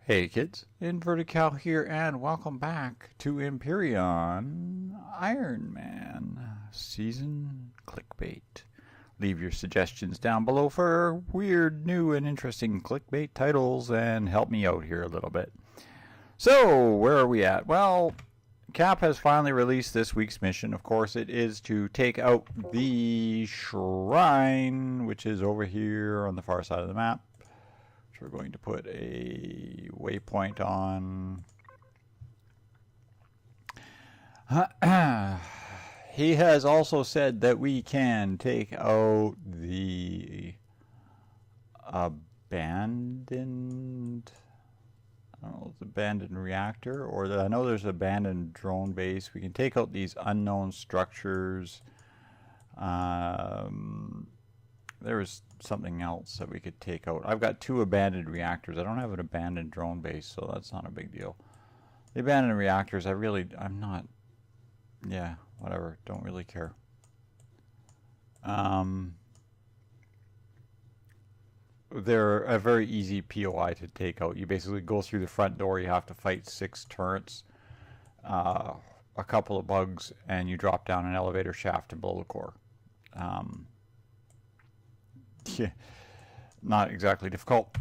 Hey kids, Inverted here, and welcome back to Empyrion Ironman Season Clickbait. Leave your suggestions down below for weird, new, and interesting clickbait titles and help me out here a little bit. So, where are we at? Well, Cap has finally released this week's mission. Of course, it is to take out the shrine, which is over here on the far side of the map. We're going to put a waypoint on. He has also said that we can take out the abandoned, I don't know, it's abandoned reactor, or I know there's an abandoned drone base. We can take out these unknown structures. There was something else that we could take out. I've got 2 abandoned reactors. I don't have an abandoned drone base, so that's not a big deal. The abandoned reactors, I'm not, yeah, whatever, don't really care. They're a very easy POI to take out. You basically go through the front door, you have to fight 6 turrets, a couple of bugs, and you drop down an elevator shaft and blow the core. Yeah, not exactly difficult.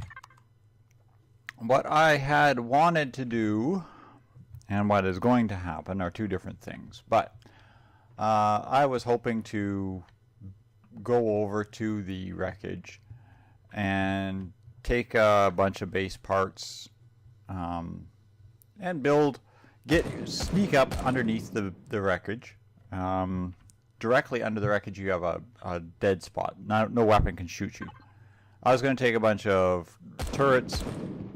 What I had wanted to do and what is going to happen are 2 different things. But I was hoping to go over to the wreckage and take a bunch of base parts and sneak up underneath the wreckage. Directly under the wreckage you have a dead spot. No weapon can shoot you. I was going to take a bunch of turrets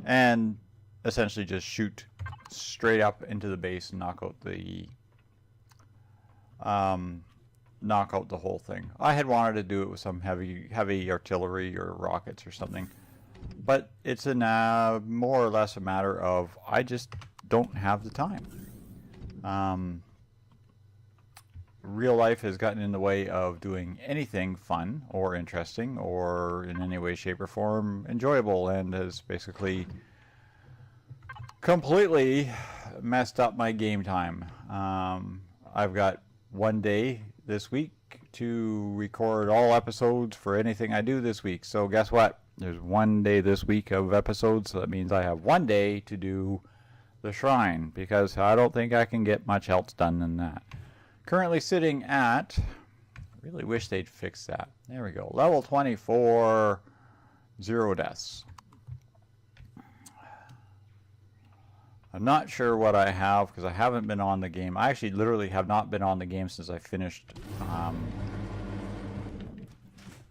and essentially just shoot straight up into the base and knock out the whole thing. I had wanted to do it with some heavy artillery or rockets or something, but it's more or less a matter of I just don't have the time. Real life has gotten in the way of doing anything fun or interesting or in any way, shape, or form enjoyable, and has basically completely messed up my game time. I've got 1 day this week to record all episodes for anything I do this week. So guess what? There's 1 day this week of episodes, so that means I have 1 day to do the shrine, because I don't think I can get much else done than that. Currently sitting at, I really wish they'd fix that. There we go. Level 24, 0 deaths. I'm not sure what I have because I haven't been on the game. I actually literally have not been on the game since I finished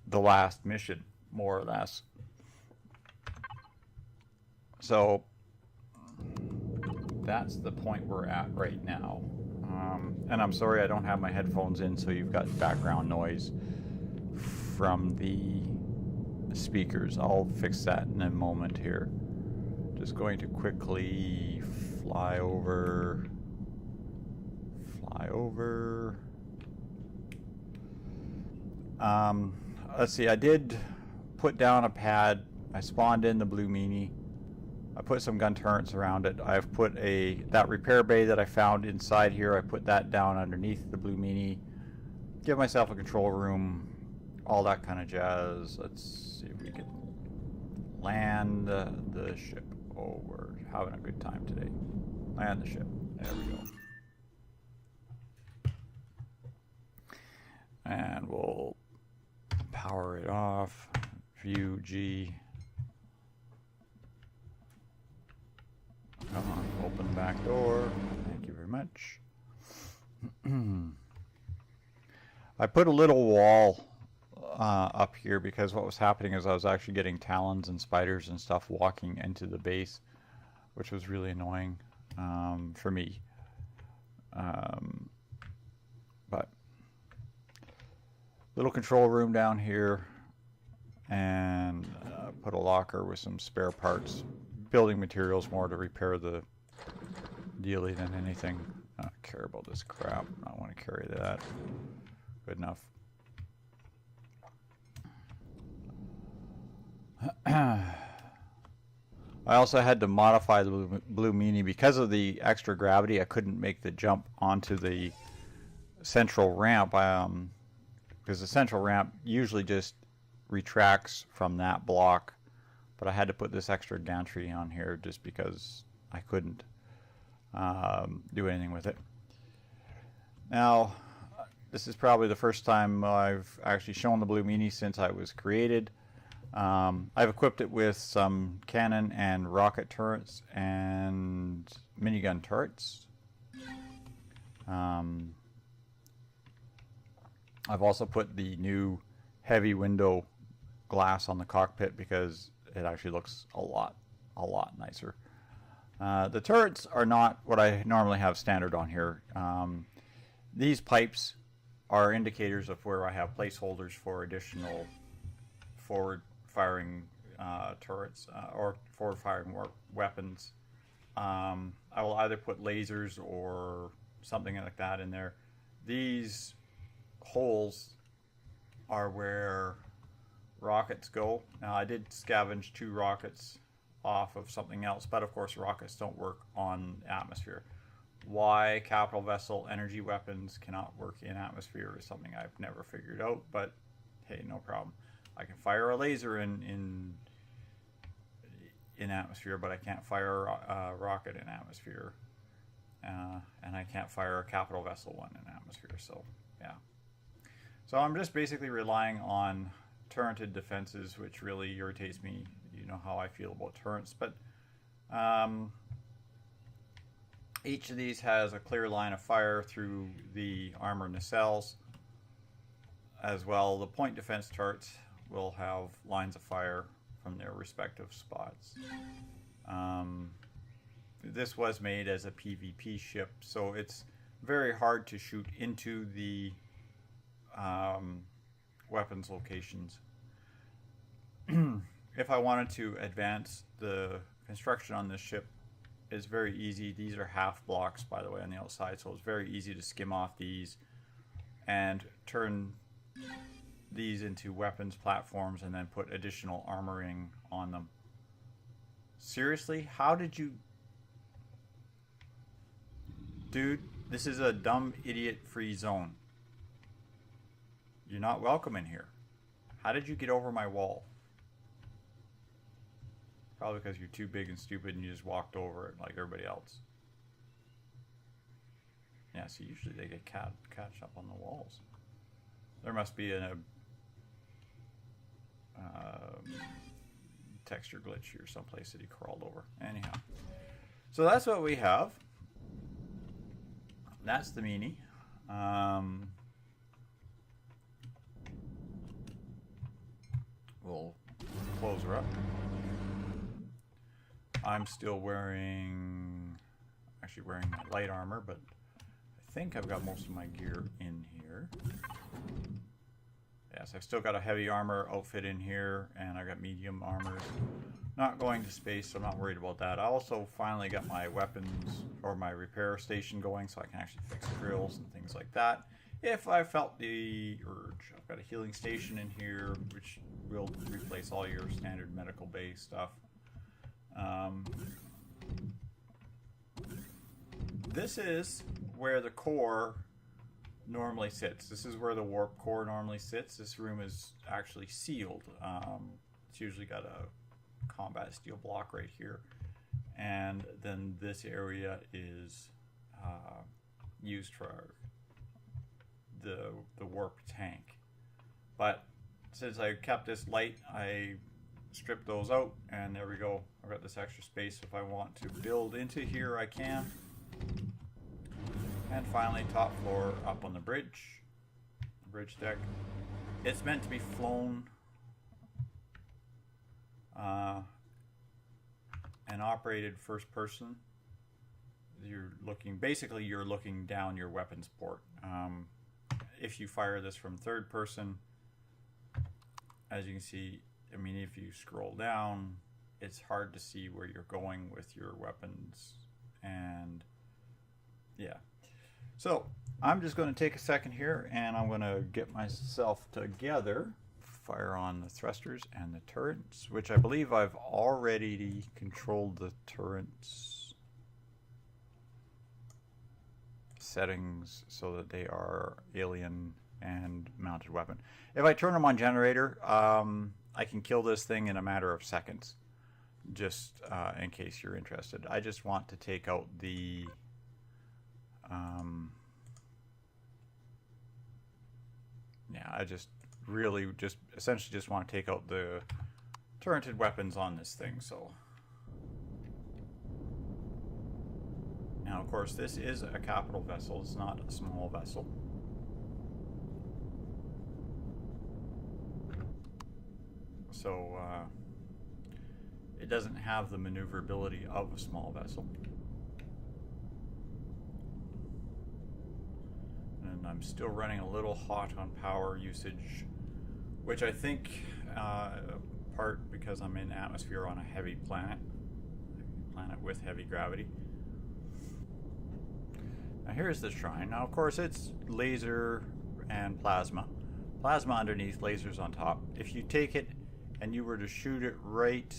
the last mission, more or less. So that's the point we're at right now. And I'm sorry I don't have my headphones in, so you've got background noise from the speakers. I'll fix that in a moment here. Just going to quickly fly over. Let's see, I did put down a pad. I spawned in the blue meanie. I put some gun turrets around it. I've put that repair bay that I found inside here, I put that down underneath the blue meanie. Give myself a control room, all that kind of jazz. Let's see if we can land the ship. Oh, we're having a good time today. Land the ship. There we go. And we'll power it off. View G. Come on, open the back door. Thank you very much. I put a little wall up here because what was happening is I was actually getting talons and spiders and stuff walking into the base, which was really annoying for me. But little control room down here, and put a locker with some spare parts. Building materials more to repair the dealie than anything. I don't care about this crap. I don't want to carry that. Good enough. I also had to modify the Blue Meanie because of the extra gravity. I couldn't make the jump onto the central ramp because the central ramp usually just retracts from that block, but I had to put this extra gantry on here just because I couldn't do anything with it. Now, this is probably the first time I've actually shown the Blue Meanie since I was created. I've equipped it with some cannon and rocket turrets and minigun turrets. I've also put the new heavy window glass on the cockpit because it actually looks a lot nicer. The turrets are not what I normally have standard on here. These pipes are indicators of where I have placeholders for additional forward firing turrets or forward firing weapons. I will either put lasers or something like that in there. These holes are where rockets go. Now I did scavenge 2 rockets off of something else, but of course rockets don't work on atmosphere. Why capital vessel energy weapons cannot work in atmosphere is something I've never figured out, but hey, no problem. I can fire a laser in atmosphere, but I can't fire a rocket in atmosphere, and I can't fire a capital vessel one in atmosphere. So yeah, so I'm just basically relying on turreted defenses, which really irritates me. You know how I feel about turrets, but each of these has a clear line of fire through the armor nacelles as well. The point defense turrets will have lines of fire from their respective spots. This was made as a PvP ship, so it's very hard to shoot into the weapons locations. If I wanted to advance the construction on this ship, it's very easy. These are half blocks, by the way, on the outside, so it's very easy to skim off these and turn these into weapons platforms and then put additional armoring on them. Seriously? How did you... Dude, this is a dumb idiot free zone. You're not welcome in here. How did you get over my wall? Probably because you're too big and stupid and you just walked over it like everybody else. Yeah, so usually they get catch up on the walls. There must be a texture glitch here someplace that he crawled over. Anyhow, so that's what we have. That's the meanie. We'll close her up. I'm still actually wearing my light armor, but I think I've got most of my gear in here. Yes, I've still got a heavy armor outfit in here, and I got medium armor. Not going to space, so I'm not worried about that. I also finally got my weapons or my repair station going, so I can actually fix drills and things like that if I felt the urge. I've got a healing station in here, which will replace all your standard medical bay stuff. This is where the core normally sits. This is where the warp core normally sits. This room is actually sealed. It's usually got a combat steel block right here, and then this area is used for the warp tank. But since I kept this light, I stripped those out, and there we go. I've got this extra space. If I want to build into here, I can. And finally, top floor up on the bridge deck. It's meant to be flown and operated first person. You're looking down your weapons port. If you fire this from third person, as you can see, I mean, if you scroll down, it's hard to see where you're going with your weapons, and yeah. So I'm just going to take a second here, and I'm going to get myself together fire on the thrusters and the turrets, which I believe I've already controlled the turrets settings so that they are alien and mounted weapon. If I turn them on generator, I can kill this thing in a matter of seconds, just in case you're interested. I just want to take out the yeah, I just really essentially just want to take out the turreted weapons on this thing. So now, of course, this is a capital vessel. It's not a small vessel. So it doesn't have the maneuverability of a small vessel. And I'm still running a little hot on power usage, which I think part because I'm in atmosphere on a heavy planet with heavy gravity. Now here's the shrine. Now of course it's laser and plasma. Plasma underneath, lasers on top. If you take it and you were to shoot it right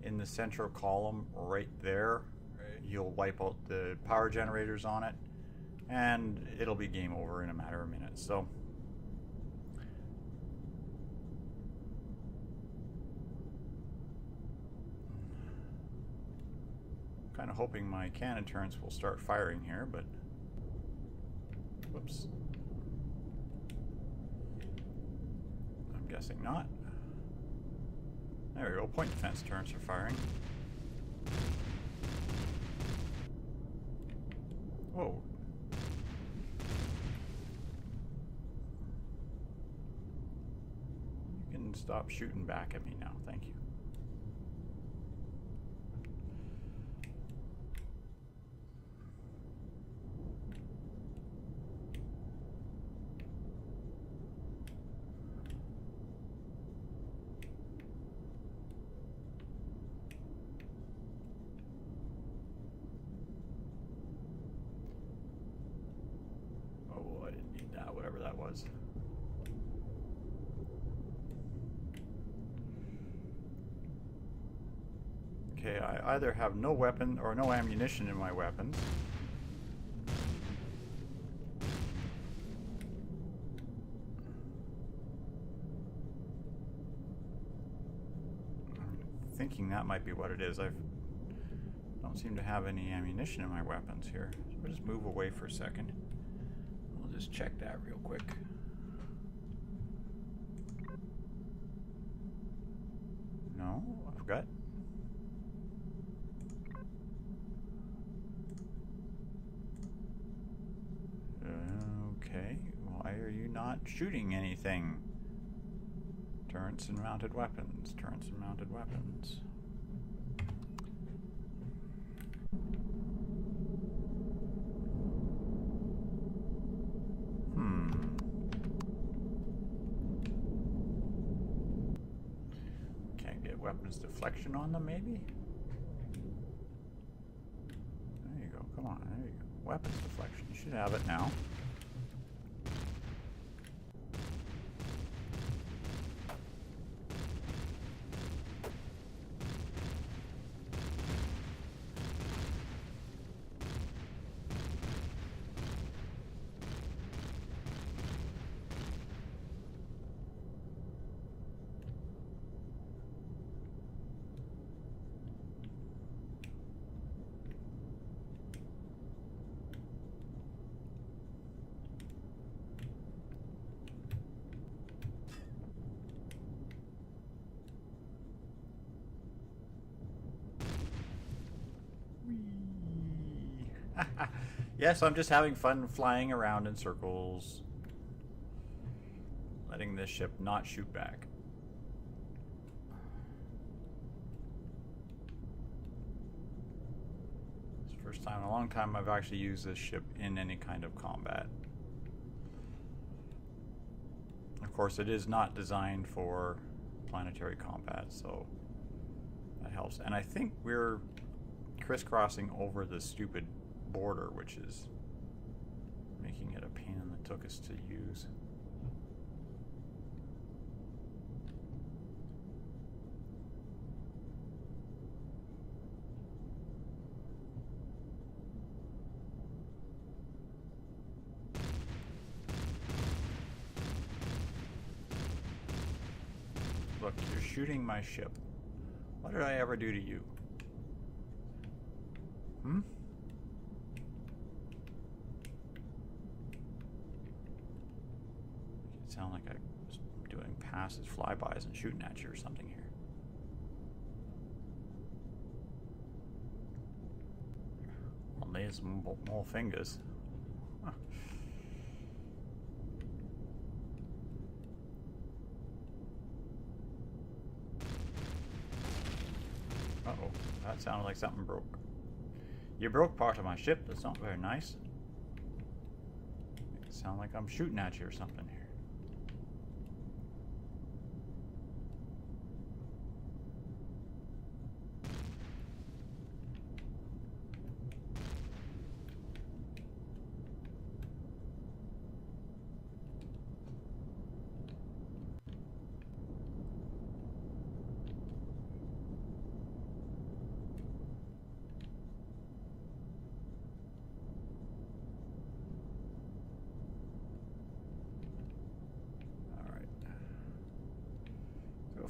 in the central column right there, you'll wipe out the power generators on it and it'll be game over in a matter of minutes. So kind of hoping my cannon turrets will start firing here, but whoops, I'm guessing not. There we go, point defense turrets are firing. Whoa. You can stop shooting back at me now, thank you. Okay, I either have no weapon or no ammunition in my weapons. I'm thinking that might be what it is. I don't seem to have any ammunition in my weapons here. So we'll just move away for a second. We'll just check that real quick. No, I've got... Okay, why are you not shooting anything? Turrets and mounted weapons, turrets and mounted weapons. Can't get weapons deflection on them, maybe? There you go, come on, there you go. Weapons deflection, you should have it now. Yes, I'm just having fun flying around in circles, letting this ship not shoot back. It's the first time in a long time I've actually used this ship in any kind of combat. Of course, it is not designed for planetary combat, so that helps. And I think we're crisscrossing over the stupid border, which is making it a pain in the tuchus to use. Look, you're shooting my ship. What did I ever do to you? Hmm? It sounded like I was doing passes, flybys, and shooting at you or something here. Well, there's more fingers. Huh. Uh-oh, that sounded like something broke. You broke part of my ship. That's not very nice. It sounds like I'm shooting at you or something here.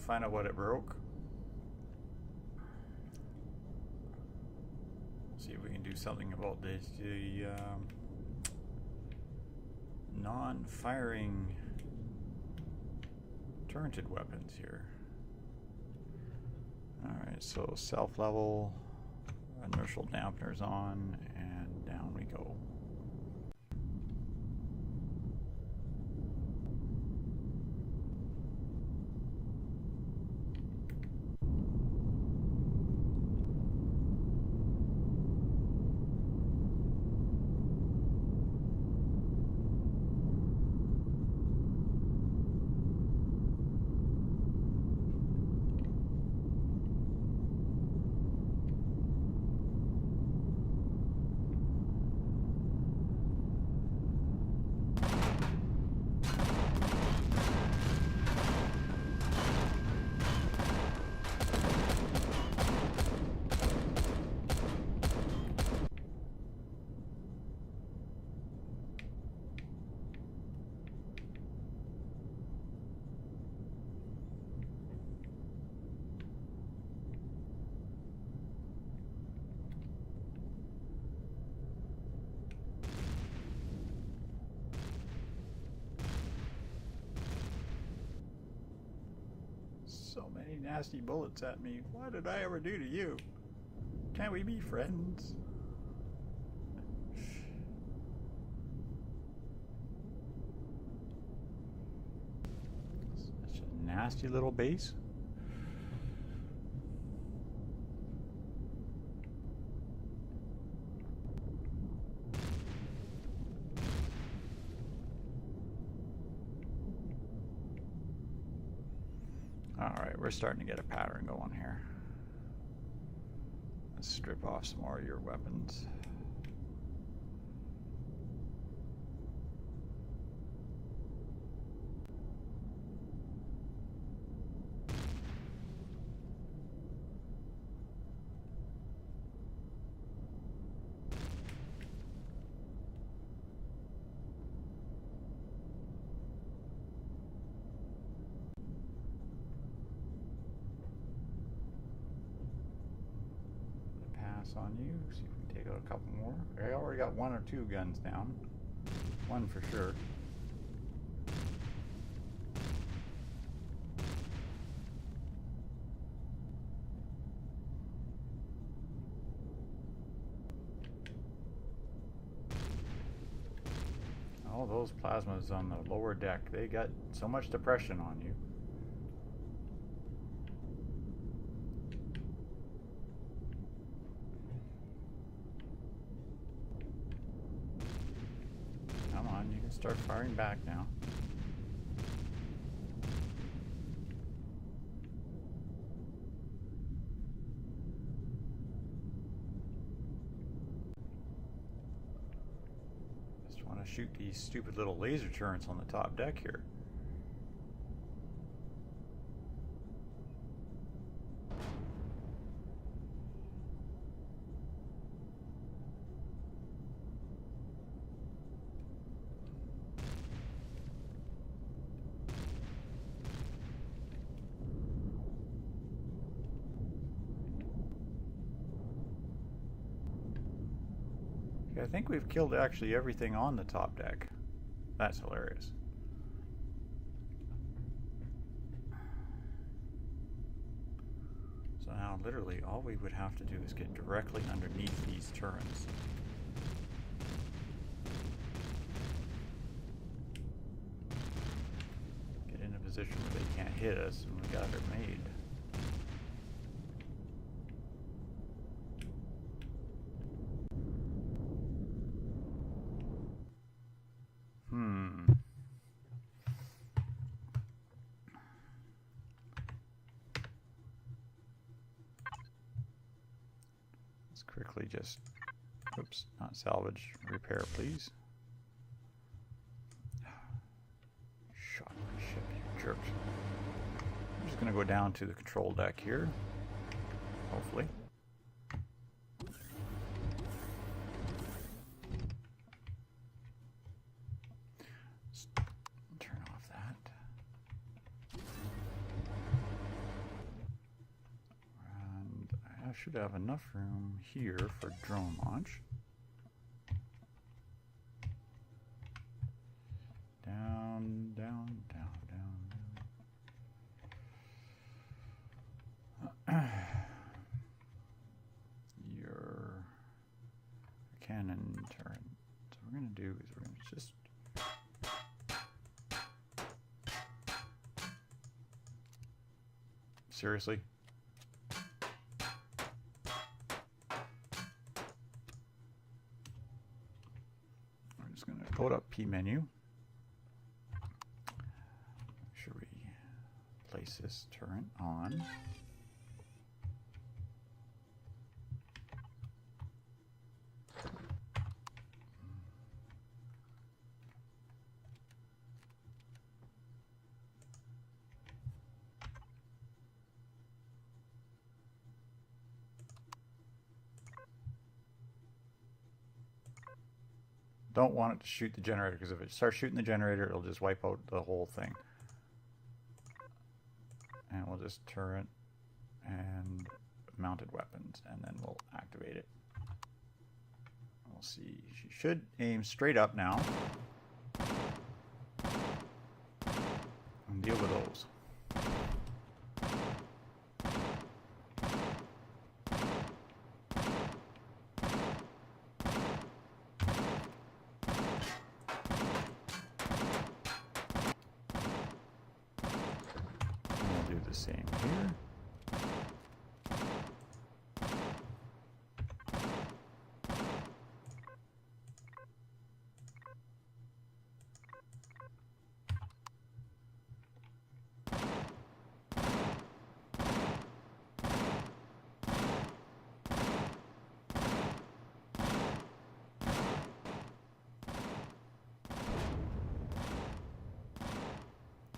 Find out what it broke. See if we can do something about this. The non-firing turreted weapons here. Alright, so self-level, inertial dampeners on, and down we go. So many nasty bullets at me. What did I ever do to you? Can't we be friends? Such a nasty little base. Alright, we're starting to get a pattern going here. Let's strip off some more of your weapons. On you, see if we can take out a couple more. I already got one or two guns down. One for sure. All those plasmas on the lower deck, they got so much depression on you. Start firing back now. Just want to shoot these stupid little laser turrets on the top deck here. Okay, I think we've killed actually everything on the top deck. That's hilarious. So now literally all we would have to do is get directly underneath these turrets. Get in a position where they can't hit us and we got it made. Let's quickly just, oops, not salvage, repair please. Shot my ship, you jerks. I'm just going to go down to the control deck here, hopefully. I should have enough room here for drone launch. Down, down, down, down. Your cannon turret. So what we're going to do is we're going to just seriously? Load up P menu. Make sure we place this turret on. Don't want it to shoot the generator, because if it starts shooting the generator, it'll just wipe out the whole thing. And we'll just turret and mounted weapons, and then we'll activate it. We'll see. She should aim straight up now. And deal with those. Same here.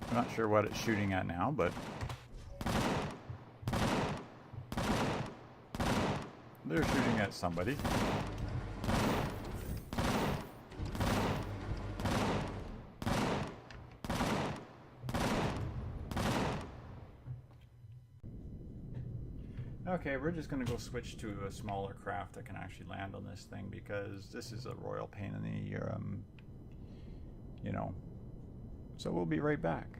I'm not sure what it's shooting at now, but they're shooting at somebody. Okay, we're just going to go switch to a smaller craft that can actually land on this thing, because this is a royal pain in the, you know. So we'll be right back.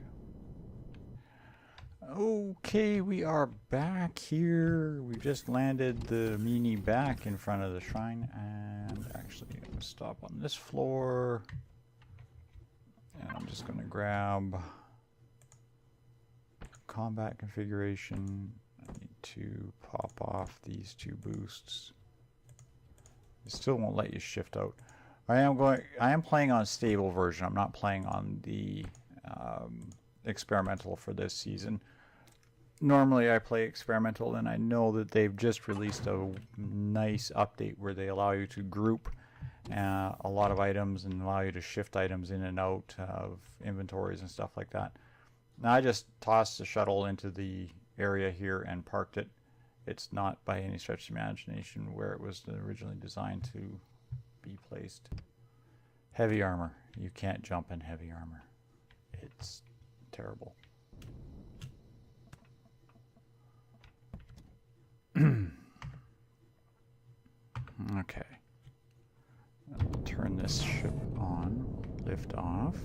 Okay, we are back here. We just landed the meanie back in front of the shrine, and actually I'm going to stop on this floor, and I'm just going to grab combat configuration. I need to pop off these two boosts. It still won't let you shift out. I am playing on stable version. I'm not playing on the experimental for this season. Normally I play experimental, and I know that they've just released a nice update where they allow you to group a lot of items and allow you to shift items in and out of inventories and stuff like that. Now I just tossed the shuttle into the area here and parked it. It's not by any stretch of imagination where it was originally designed to be placed. Heavy armor. You can't jump in heavy armor. It's terrible. Okay. this ship on. Lift off.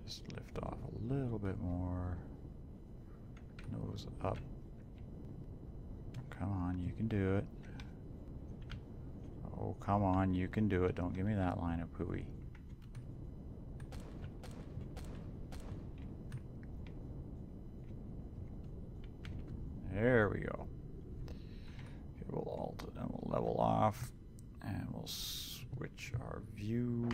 Just lift off a little bit more. Nose up. Come on, you can do it. Oh, come on, you can do it. Don't give me that line of pooey. There we go. Okay, we'll alt it and we'll level off. And we'll switch our view.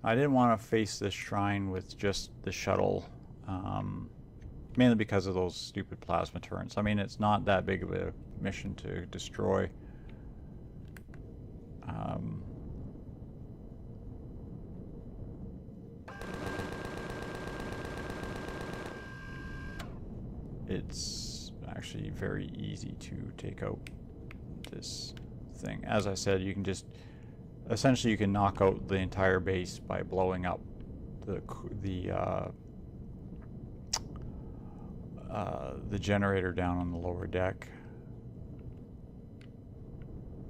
I didn't want to face this shrine with just the shuttle, mainly because of those stupid plasma turrets. I mean, it's not that big of a mission to destroy. It's actually very easy to take out this thing. As I said, you can just essentially you can knock out the entire base by blowing up the generator down on the lower deck.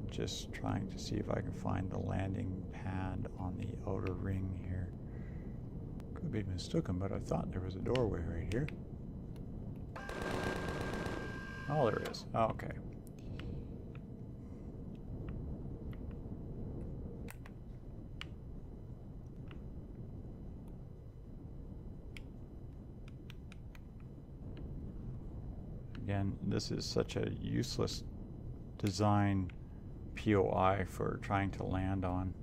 Just trying to see if I can find the landing pad on the outer ring here. Could be mistaken, but I thought there was a doorway right here. Oh, there is. Oh, okay. Again, this is such a useless design POI for trying to land on.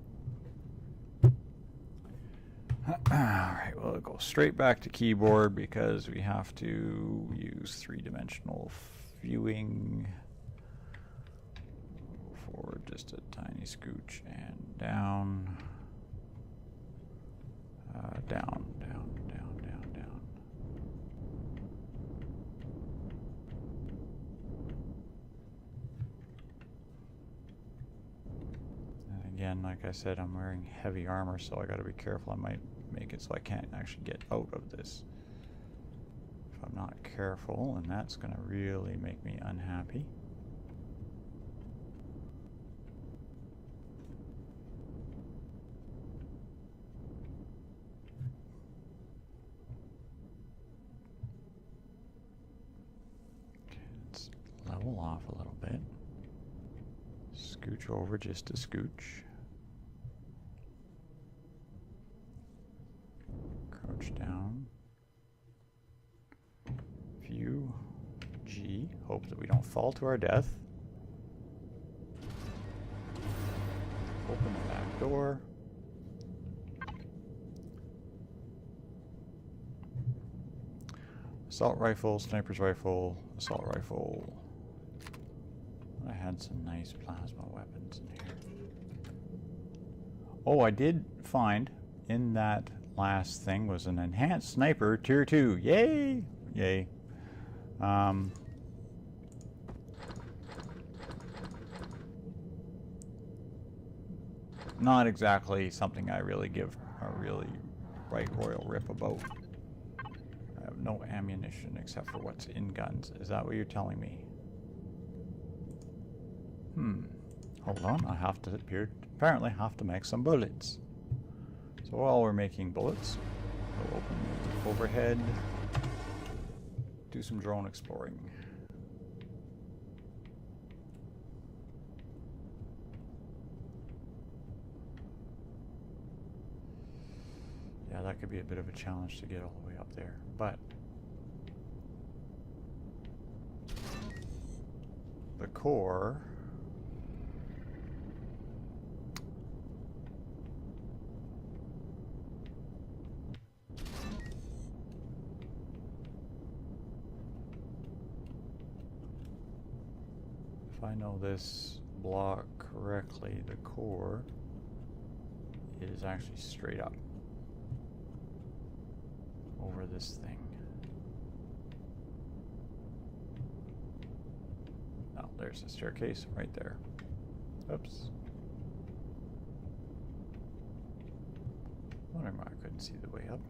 Alright, we'll go straight back to keyboard because we have to use three-dimensional viewing. Forward just a tiny scooch and down. Down, down, down, down, down. And again, like I said, I'm wearing heavy armor, so I gotta be careful. I might make it so I can't actually get out of this if I'm not careful, and that's gonna really make me unhappy. Okay, let's level off a little bit. Scooch over just a scooch. Crouch down. View. G. Hope that we don't fall to our death. Open the back door. Assault rifle, sniper's rifle, assault rifle. I had some nice plasma weapons in here. Oh, I did find in that last thing was an enhanced sniper tier 2. Yay! Yay. Not exactly something I really give a really right royal rip about. I have no ammunition except for what's in guns. Is that what you're telling me? Hold on, I have to apparently have to make some bullets. So while we're making bullets, we'll open the overhead, do some drone exploring. Yeah, that could be a bit of a challenge to get all the way up there, but the core if I know this block correctly, the core is actually straight up over this thing. there's the staircase right there. Oops. Wondering why I couldn't see the way up.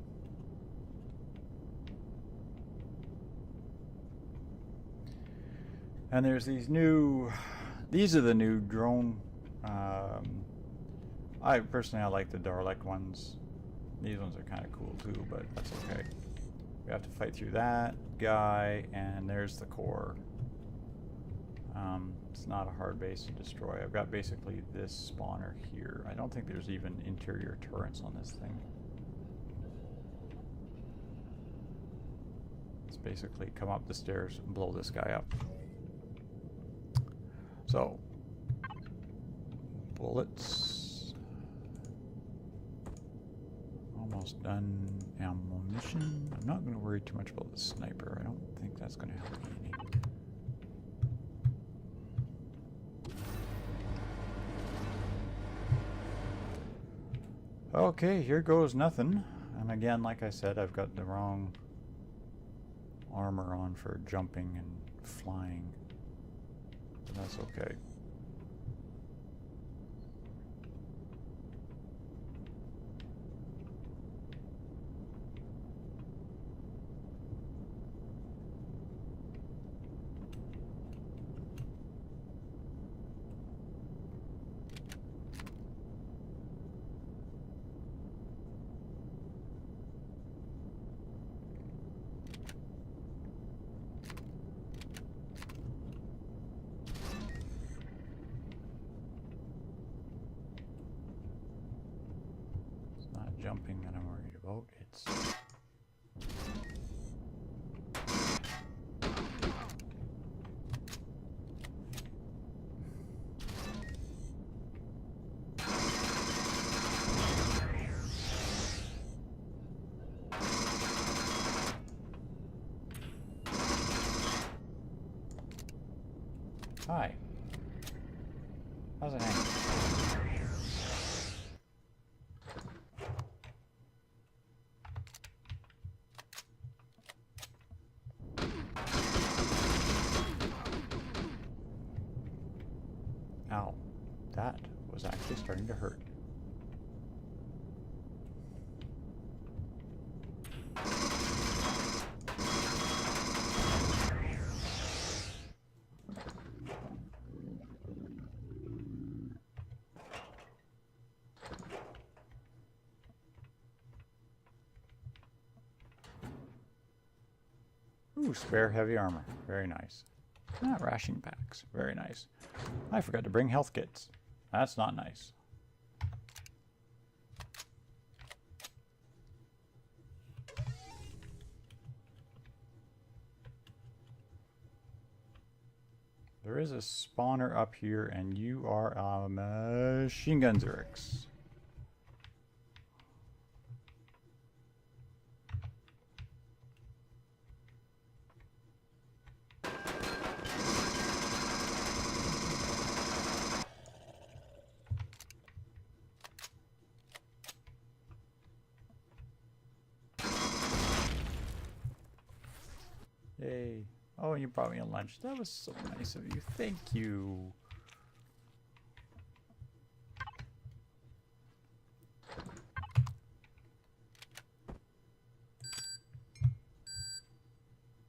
And there's these new, these are the new drone. I like the Dalek ones. These ones are kind of cool too, but that's okay. We have to fight through that guy, and there's the core. It's not a hard base to destroy. I've got basically this spawner here. I don't think there's even interior turrets on this thing. It's basically come up the stairs and blow this guy up. So, bullets. Almost done ammunition. I'm not going to worry too much about the sniper. I don't think that's going to help me any. Okay, here goes nothing. And again, like I said, I've got the wrong armor on for jumping and flying. But that's okay. Jumping that I'm worried about. It's hi. How's it hanging? Ow, that was actually starting to hurt. Ooh, spare heavy armor. Very nice. Ah, ration packs. Very nice. I forgot to bring health kits. That's not nice. There is a spawner up here, and you are a machine gun Zerix. Yay. Oh, you brought me a lunch. That was so nice of you. Thank you.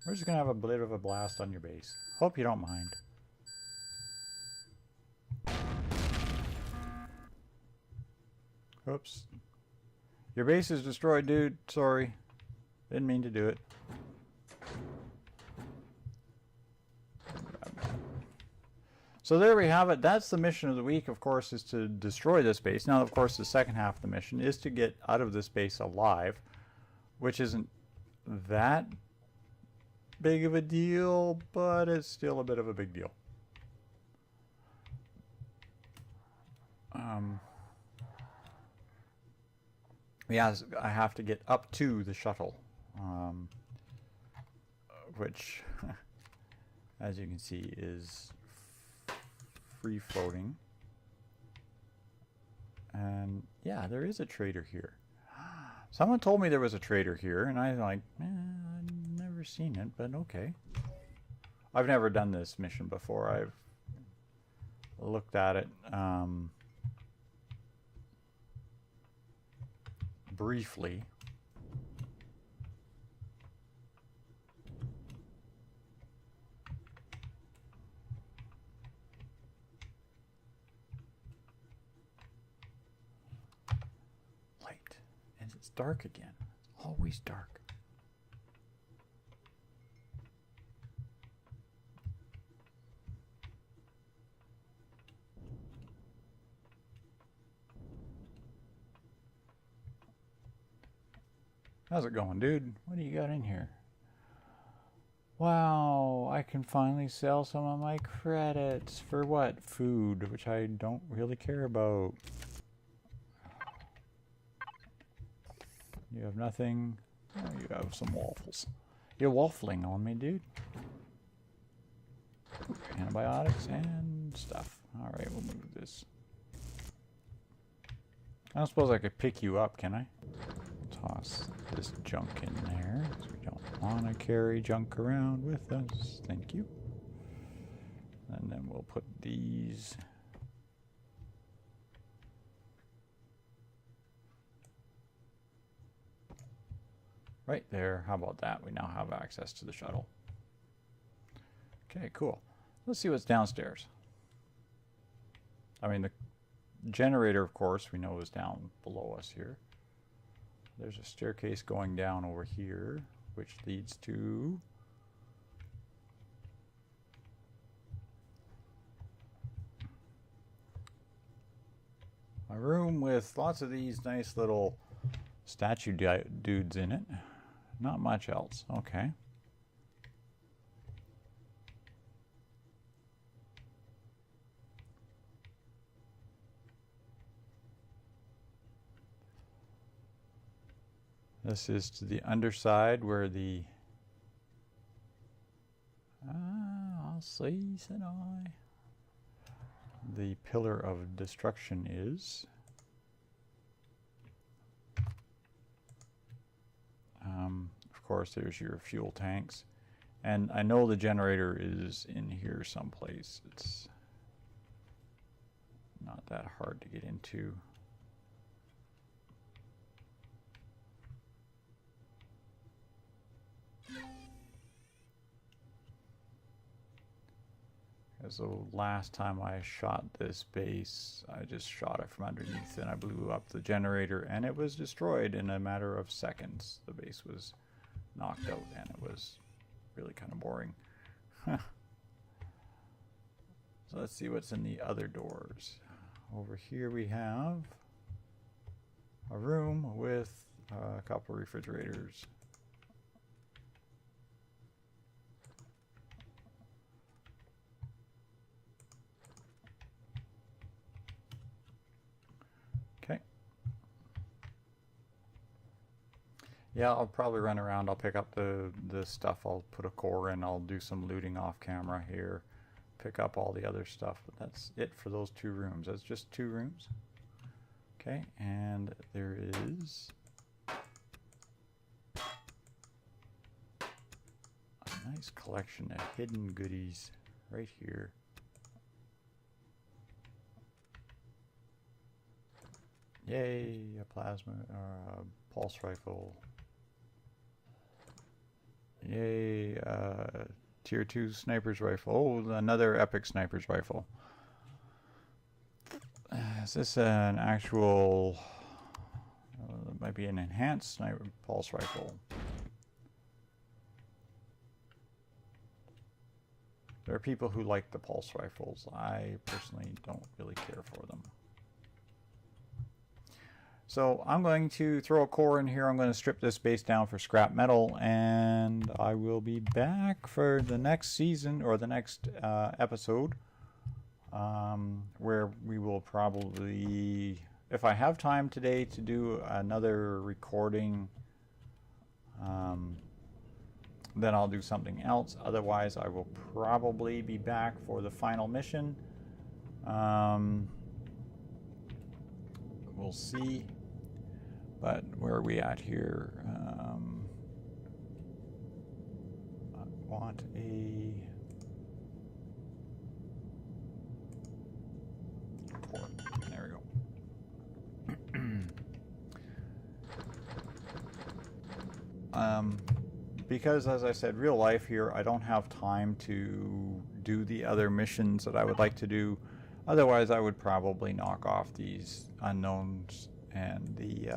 We're just gonna have a bit of a blast on your base. Hope you don't mind. Oops. Your base is destroyed, dude. Sorry. Didn't mean to do it. So there we have it. That's the mission of the week, of course, is to destroy this base. Now, of course, the second half of the mission is to get out of this base alive, which isn't that big of a deal, but it's still a bit of a big deal. Yeah, I have to get up to the shuttle, which, as you can see, is free floating. And yeah, there is a trader here. Someone told me there was a trader here, and I was like, I've never seen it, but okay. I've never done this mission before. I've looked at it briefly. Light, and it's dark again. It's always dark. How's it going, dude? What do you got in here? Wow, I can finally sell some of my credits. For what? Food, which I don't really care about. You have nothing. Oh, you have some waffles. You're waffling on me, dude. Antibiotics and stuff. Alright, we'll move this. I don't suppose I could pick you up, can I? Toss this junk in there, because we don't want to carry junk around with us. Thank you. And then we'll put these right there. How about that? We now have access to the shuttle. Okay, cool. Let's see what's downstairs. I mean, the generator, of course, we know is down below us here. There's a staircase going down over here, which leads to a room with lots of these nice little statue dudes in it. Not much else. Okay. This is to the underside where the... I'll see, said I. The pillar of destruction is. Of course, there's your fuel tanks. And I know the generator is in here someplace. It's not that hard to get into. As the last time I shot this base, I just shot it from underneath and I blew up the generator and it was destroyed in a matter of seconds. The base was knocked out and it was really kind of boring. So let's see what's in the other doors. Over here we have a room with a couple refrigerators. Yeah, I'll probably run around. I'll pick up the stuff. I'll put a core in. I'll do some looting off camera here. Pick up all the other stuff. But that's it for those two rooms. That's just two rooms. Okay, and there is a nice collection of hidden goodies right here. Yay, a plasma or a pulse rifle. Yay, tier 2 sniper's rifle. Oh, another epic sniper's rifle. Is this an actual, it might be an enhanced sniper pulse rifle. There are people who like the pulse rifles. I personally don't really care for them. So I'm going to throw a core in here. I'm going to strip this base down for scrap metal, and I will be back for the next season or the next episode, where we will probably, if I have time today to do another recording, then I'll do something else. Otherwise, I will probably be back for the final mission. We'll see. But where are we at here? I want a... because, as I said, real life here, I don't have time to do the other missions that I would like to do. Otherwise, I would probably knock off these unknowns and the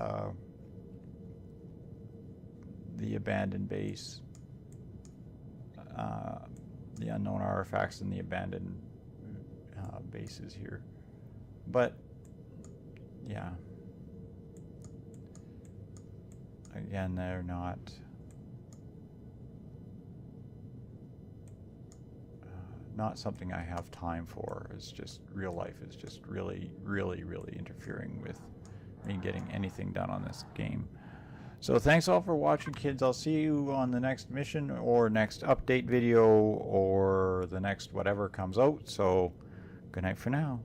abandoned base, the unknown artifacts and the abandoned bases here. But yeah, again, they're not something I have time for. It's just real life is just really interfering with me getting anything done on this game. So thanks all for watching, kids. I'll see you on the next mission or next update video or the next whatever comes out. So good night for now.